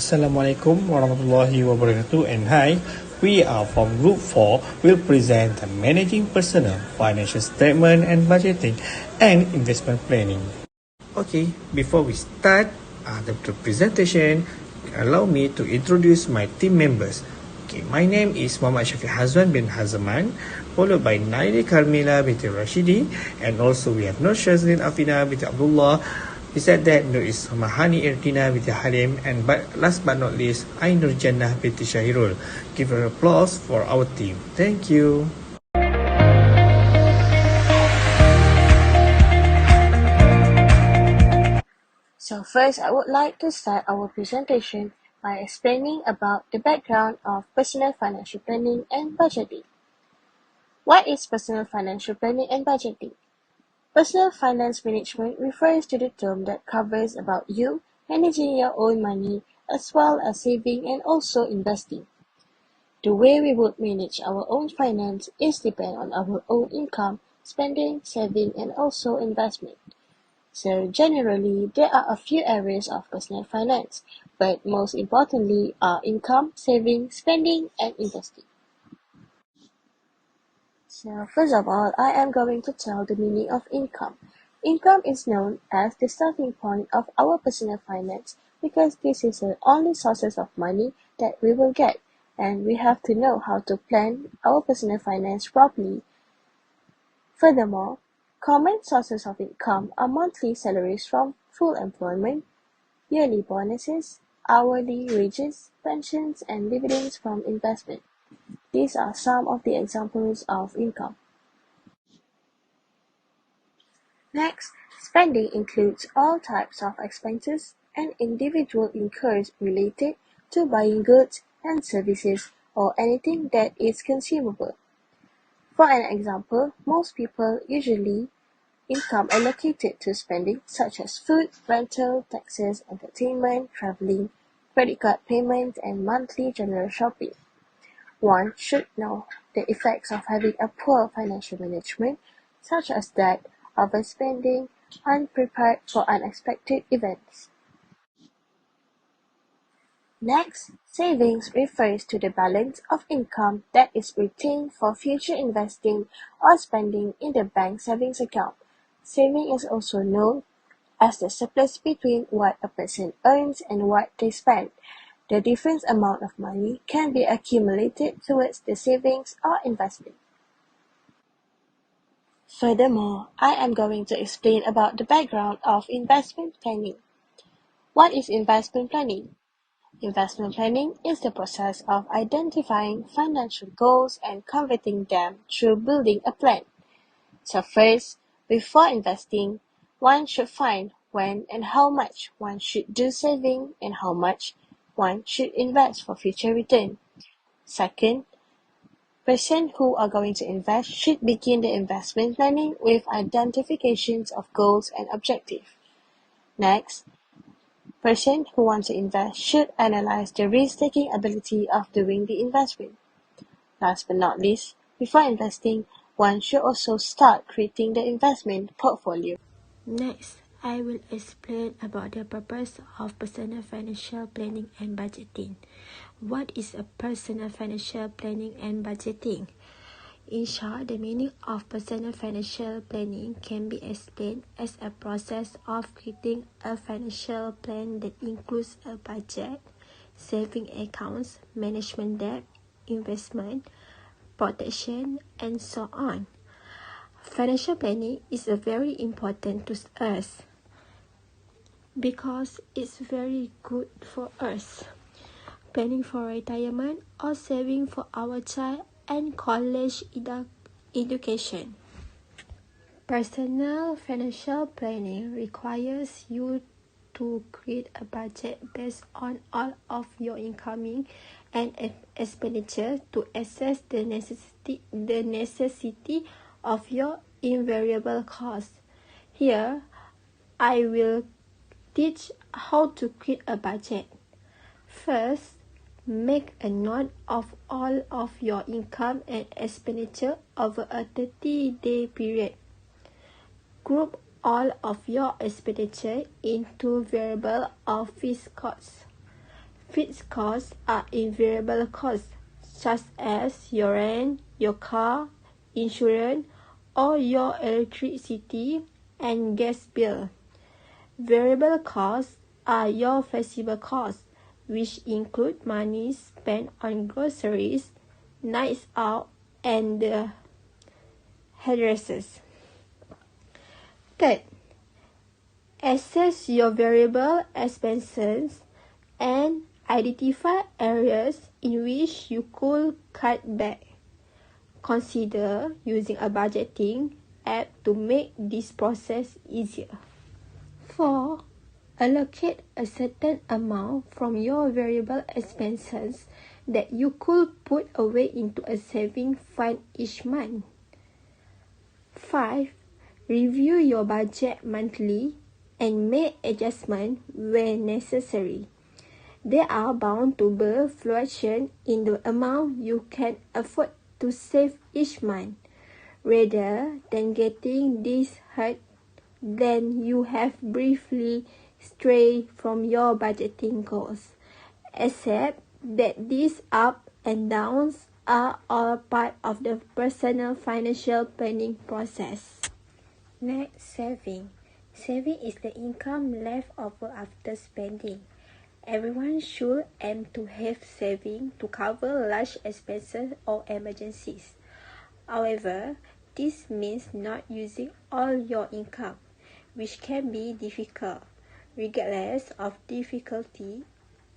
Assalamualaikum warahmatullahi wabarakatuh, and hi, we are from Group 4. We'll present the Managing Personal Financial Statement and Budgeting and Investment Planning. Okay, before we start the presentation, allow me to introduce my team members. Okay, my name is Muhammad Syafiq Hazwan bin Hazaman, followed by Naili Karmila binti Rashidi, and also we have Nur Shazlin Afina binti Abdullah. Besides that, there is Mahani Erdina binti Halim, and last but not least, Ainur Jannah binti Syahirul. Give an applause for our team. Thank you. So first, I would like to start our presentation by explaining about the background of personal financial planning and budgeting. What is personal financial planning and budgeting? Personal finance management refers to the term that covers about you managing your own money as well as saving and also investing. The way we would manage our own finance is depend on our own income, spending, saving, and also investment. So generally, there are a few areas of personal finance, but most importantly are income, saving, spending, and investing. So first of all, I am going to tell the meaning of income. Income is known as the starting point of our personal finance because this is the only sources of money that we will get, and we have to know how to plan our personal finance properly. Furthermore, common sources of income are monthly salaries from full employment, yearly bonuses, hourly wages, pensions, and dividends from investment. These are some of the examples of income. Next, spending includes all types of expenses an individual incurs related to buying goods and services or anything that is consumable. For an example, most people usually income allocated to spending such as food, rental, taxes, entertainment, traveling, credit card payments, and monthly general shopping. One should know the effects of having a poor financial management, such as that overspending, unprepared for unexpected events. Next, savings refers to the balance of income that is retained for future investing or spending in the bank savings account. Saving is also known as the surplus between what a person earns and what they spend. The different amount of money can be accumulated towards the savings or investment. Furthermore, I am going to explain about the background of investment planning. What is investment planning? Investment planning is the process of identifying financial goals and converting them through building a plan. So first, before investing, one should find when and how much one should do saving and how much one should invest for future return. Second, persons who are going to invest should begin the investment planning with identifications of goals and objectives. Next, persons who want to invest should analyze the risk-taking ability of doing the investment. Last but not least, before investing, one should also start creating the investment portfolio. Next, I will explain about the purpose of personal financial planning and budgeting. What is a personal financial planning and budgeting? In short, the meaning of personal financial planning can be explained as a process of creating a financial plan that includes a budget, saving accounts, management debt, investment, protection, and so on. Financial planning is very important to us because it's very good for us. Planning for retirement or saving for our child and college education. Personal financial planning requires you to create a budget based on all of your incoming and expenditure to assess the necessity of your invariable costs. Here, I will teach how to create a budget. First, make a note of all of your income and expenditure over a 30-day period. Group all of your expenditure into variable or fixed costs. Fixed costs are invariable costs, such as your rent, your car, insurance, or your electricity and gas bill. Variable costs are your flexible costs, which include money spent on groceries, nights out, and hairdressers. Third, assess your variable expenses and identify areas in which you could cut back. Consider using a budgeting app to make this process easier. 4. Allocate a certain amount from your variable expenses that you could put away into a saving fund each month. 5. Review your budget monthly and make adjustments when necessary. There are bound to be fluctuations in the amount you can afford to save each month. Rather than getting this hurt, then you have briefly strayed from your budgeting goals. Accept that these ups and downs are all part of the personal financial planning process. Next, saving. Saving is the income left over after spending. Everyone should aim to have savings to cover large expenses or emergencies. However, this means not using all your income, which can be difficult. Regardless of difficulty,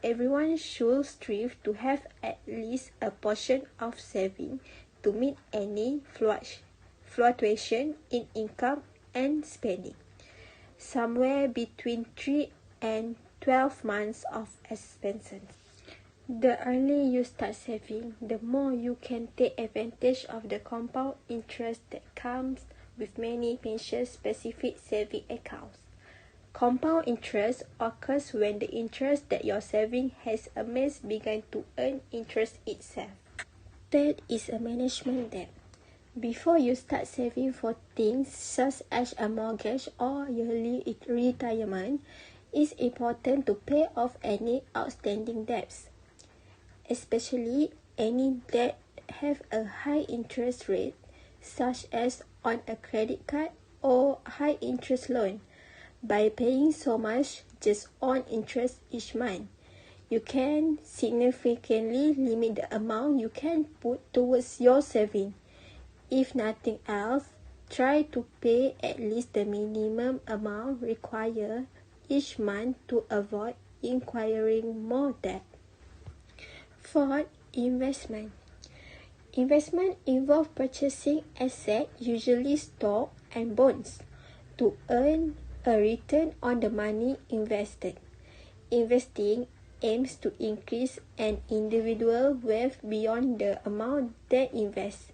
everyone should strive to have at least a portion of saving to meet any fluctuation in income and spending. Somewhere between 3 and 12 months of expenses. The earlier you start saving, the more you can take advantage of the compound interest that comes with many pension-specific saving accounts. Compound interest occurs when the interest that your saving has amassed begun to earn interest itself. Third is a management debt. Before you start saving for things such as a mortgage or yearly retirement, it's important to pay off any outstanding debts, especially any that have a high interest rate, such as on a credit card or high interest loan. By paying so much just on interest each month, you can significantly limit the amount you can put towards your saving. If nothing else, try to pay at least the minimum amount required each month to avoid acquiring more debt. Fourth, investment. Investment involves purchasing assets, usually stock and bonds, to earn a return on the money invested. Investing aims to increase an individual's wealth beyond the amount they invest.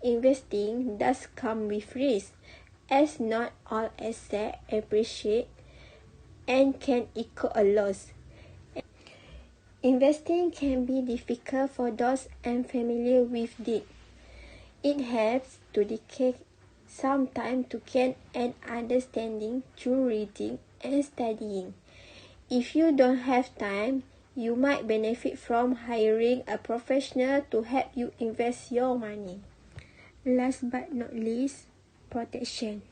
Investing does come with risk, as not all assets appreciate and can equal a loss. Investing can be difficult for those unfamiliar with it. It helps to dedicate some time to gain an understanding through reading and studying. If you don't have time, you might benefit from hiring a professional to help you invest your money. Last but not least, protection.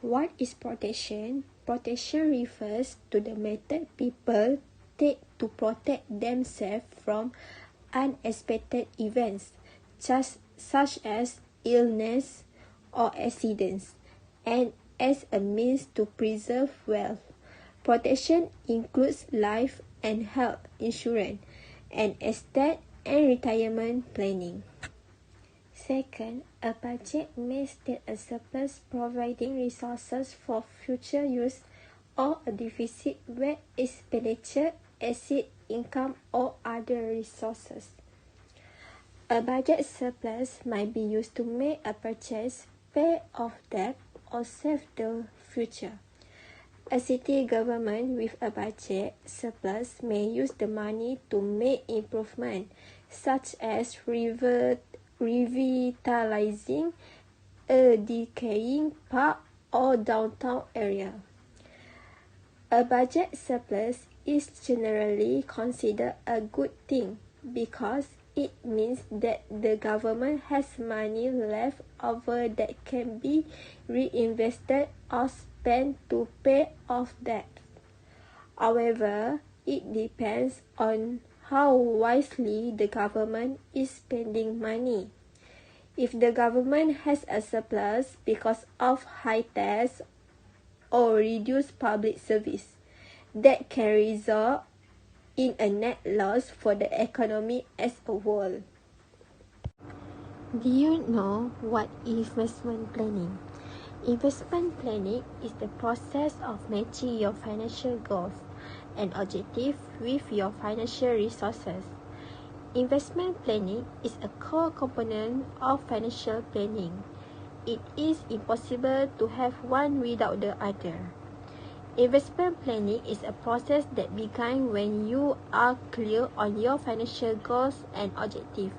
What is protection? Protection refers to the method people take to protect themselves from unexpected events, such as illness or accidents, and as a means to preserve wealth. Protection includes life and health insurance, and estate and retirement planning. Second, a budget may state a surplus providing resources for future use, or a deficit where expenditure exceeds income or other resources. A budget surplus might be used to make a purchase, pay off debt, or save the future. A city government with a budget surplus may use the money to make improvements, such as revitalizing a decaying park or downtown area. A budget surplus is generally considered a good thing because it means that the government has money left over that can be reinvested or spent to pay off debt. However, it depends on how wisely the government is spending money. If the government has a surplus because of high tax or reduced public service, that can result in a net loss for the economy as a whole. Do you know what investment planning? Investment planning is the process of matching your financial goals and objectives with your financial resources. Investment planning is a core component of financial planning. It is impossible to have one without the other. Investment planning is a process that begins when you are clear on your financial goals and objectives.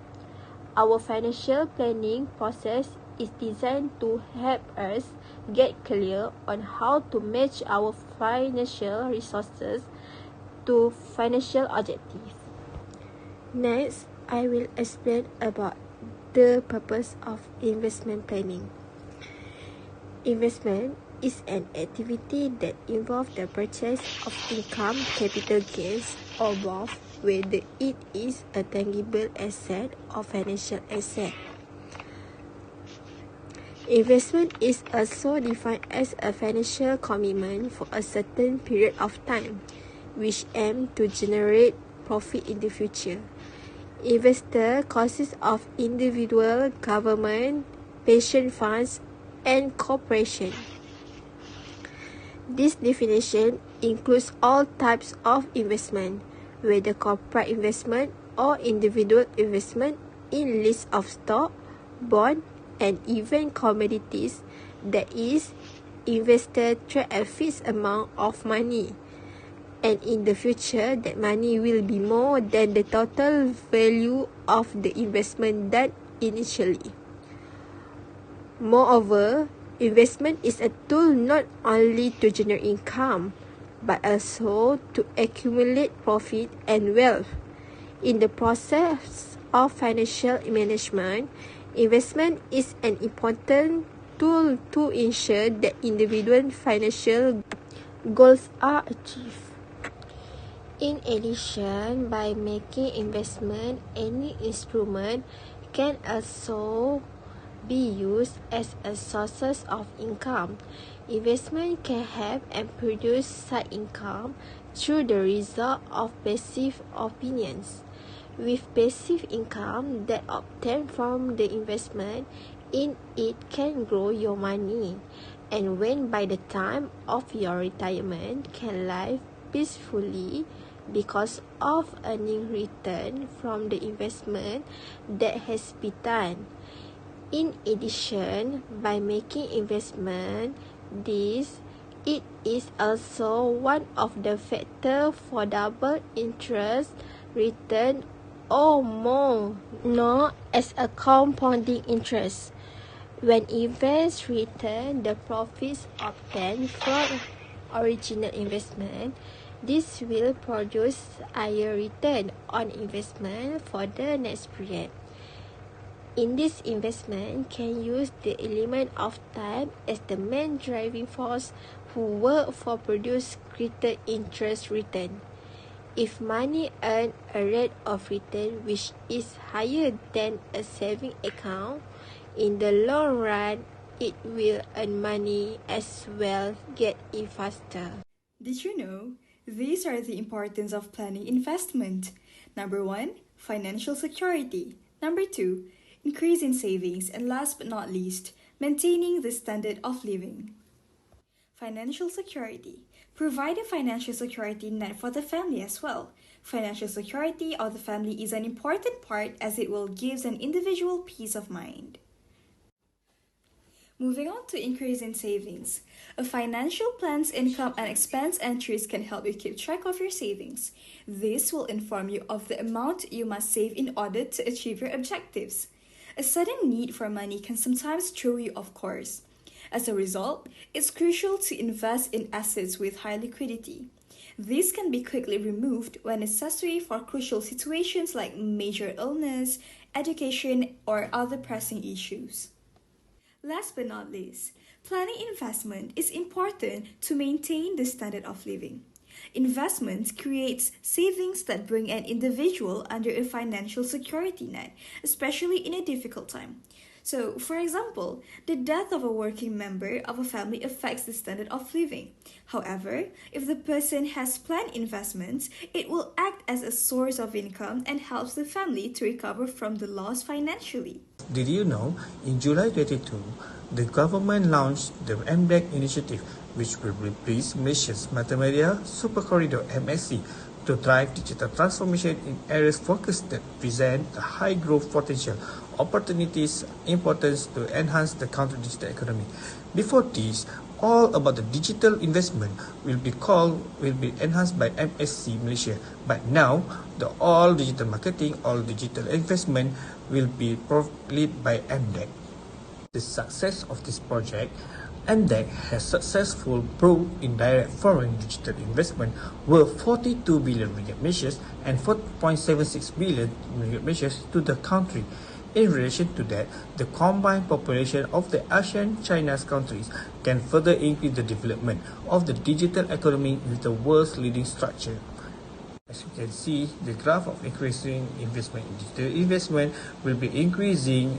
Our financial planning process is designed to help us get clear on how to match our financial resources to financial objectives. Next, I will explain about the purpose of investment planning. Investment is an activity that involves the purchase of income, capital gains, or both, whether it is a tangible asset or financial asset. Investment is also defined as a financial commitment for a certain period of time, which aims to generate profit in the future. Investor consists of individual, government, pension funds, and corporations. This definition includes all types of investment, whether corporate investment or individual investment in lists of stock, bond, and even commodities. That is, investors trade a fixed amount of money, and in the future, that money will be more than the total value of the investment done initially. Moreover, investment is a tool not only to generate income, but also to accumulate profit and wealth. In the process of financial management, investment is an important tool to ensure that individual financial goals are achieved. In addition, by making investment, any instrument can also be used as a source of income. Investment can have and produce side income through the result of passive opinions. With passive income that obtained from the investment, in it can grow your money, and when by the time of your retirement can live peacefully because of earning return from the investment that has been done. In addition, by making investment, it is also one of the factors for double interest return or more, known as a compounding interest. When investors return the profits obtained from original investment, this will produce higher return on investment for the next period. In this investment can use the element of time as the main driving force who work for produce greater interest return. If money earn a rate of return which is higher than a saving account, in the long run, it will earn money as well get it faster. Did you know? These are the importance of planning investment. Number 1, financial security. Number 2, increase in savings. And last but not least, maintaining the standard of living. Financial security. Provide a financial security net for the family as well. Financial security of the family is an important part as it will give an individual peace of mind. Moving on to increase in savings. A financial plan's income and expense entries can help you keep track of your savings. This will inform you of the amount you must save in order to achieve your objectives. A sudden need for money can sometimes throw you off course. As a result, it's crucial to invest in assets with high liquidity. These can be quickly removed when necessary for crucial situations like major illness, education, or other pressing issues. Last but not least, planning investment is important to maintain the standard of living. Investment creates savings that bring an individual under a financial security net, especially in a difficult time. So, for example, the death of a working member of a family affects the standard of living. However, if the person has planned investments, it will act as a source of income and helps the family to recover from the loss financially. Did you know, in July 22, the government launched the MDEC initiative, which will replace Malaysia's Multimedia Supercorridor MSC to drive digital transformation in areas focused that present a high growth potential, opportunities, importance to enhance the country's digital economy. Before this, all about the digital investment will be enhanced by MSC Malaysia. But now, the all digital marketing, all digital investment will be led by MDEC. The success of this project, MDEC has successfully brought in direct foreign digital investment worth 42 billion ringgit measures and 4.76 billion ringgit measures to the country. In relation to that, the combined population of the ASEAN China's countries can further increase the development of the digital economy with the world's leading structure. As you can see, the graph of increasing investment in digital investment will be increasing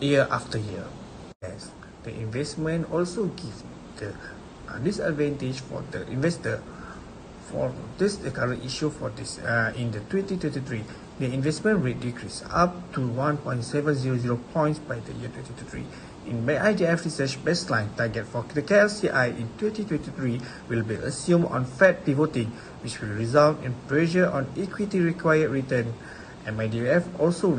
year after year. Yes, the investment also gives the disadvantage for the investor. For this, the current issue for this in the 2023, the investment rate decreased up to 1.700 points by the year 2023. In IDF research baseline target for the KLCI in 2023 will be assumed on Fed pivoting, which will result in pressure on equity required return. MIDF also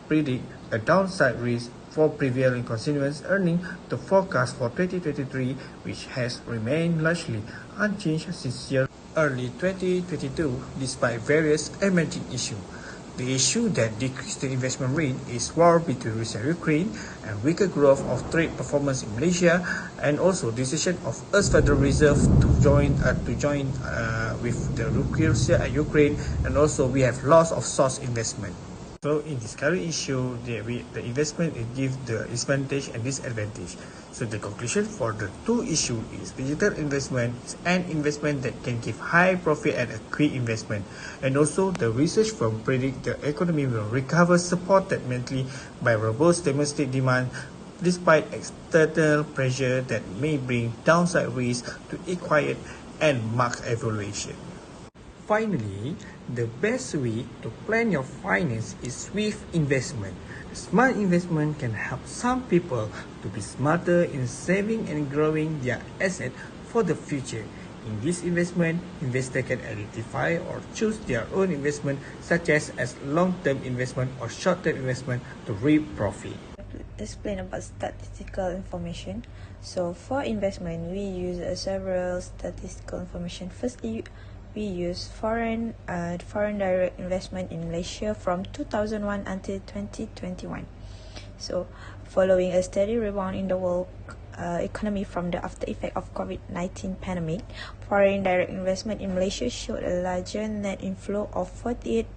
predict a downside risk for prevailing continuous earning. The forecast for 2023, which has remained largely unchanged since early 2022, despite various emerging issues. The issue that decreased the investment rate is war between Russia and Ukraine and weaker growth of trade performance in Malaysia, and also decision of US Federal Reserve to join with the Russia and Ukraine, and also we have loss of source investment. So in this current issue, the investment it gives the advantage and disadvantage. So the conclusion for the two issues is digital investment is an investment that can give high profit and a quick investment. And also the research firm predict the economy will recover supported mainly by robust domestic demand despite external pressure that may bring downside risk to equity and market evaluation. Finally, the best way to plan your finance is with investment. Smart investment can help some people to be smarter in saving and growing their asset for the future. In this investment, investor can identify or choose their own investment such as long-term investment or short-term investment to reap profit. Explain about statistical information. So for investment, we use several statistical information. Firstly, we use foreign direct investment in Malaysia from 2001 until 2021. So, following a steady rebound in the world economy from the after effect of COVID-19 pandemic, foreign direct investment in Malaysia showed a larger net inflow of 48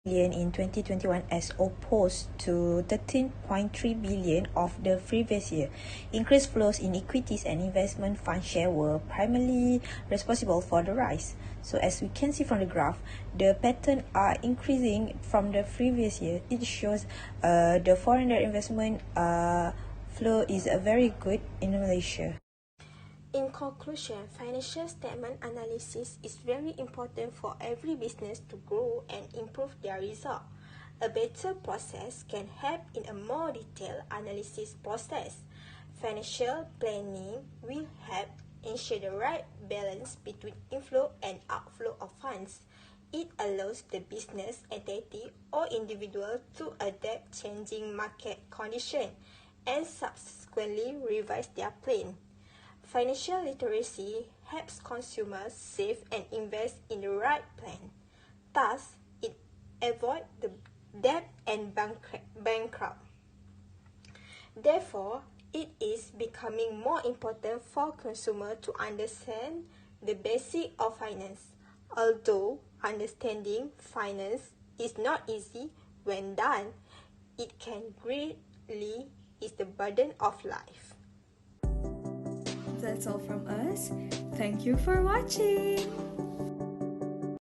billion in 2021 as opposed to 13.3 billion of the previous year. Increased flows in equities and investment fund share were primarily responsible for the rise. So as we can see from the graph, the pattern are increasing from the previous year. It shows the foreign direct investment flow is very good in Malaysia. In conclusion, financial statement analysis is very important for every business to grow and improve their result. A better process can help in a more detailed analysis process. Financial planning will help ensure the right balance between inflow and outflow of funds. It allows the business entity or individual to adapt changing market conditions and subsequently revise their plan. Financial literacy helps consumers save and invest in the right plan. Thus, it avoids the debt and bankrupt. Therefore, it is becoming more important for consumers to understand the basic of finance. Although understanding finance is not easy when done, it can greatly ease the burden of life. That's all from us. Thank you for watching.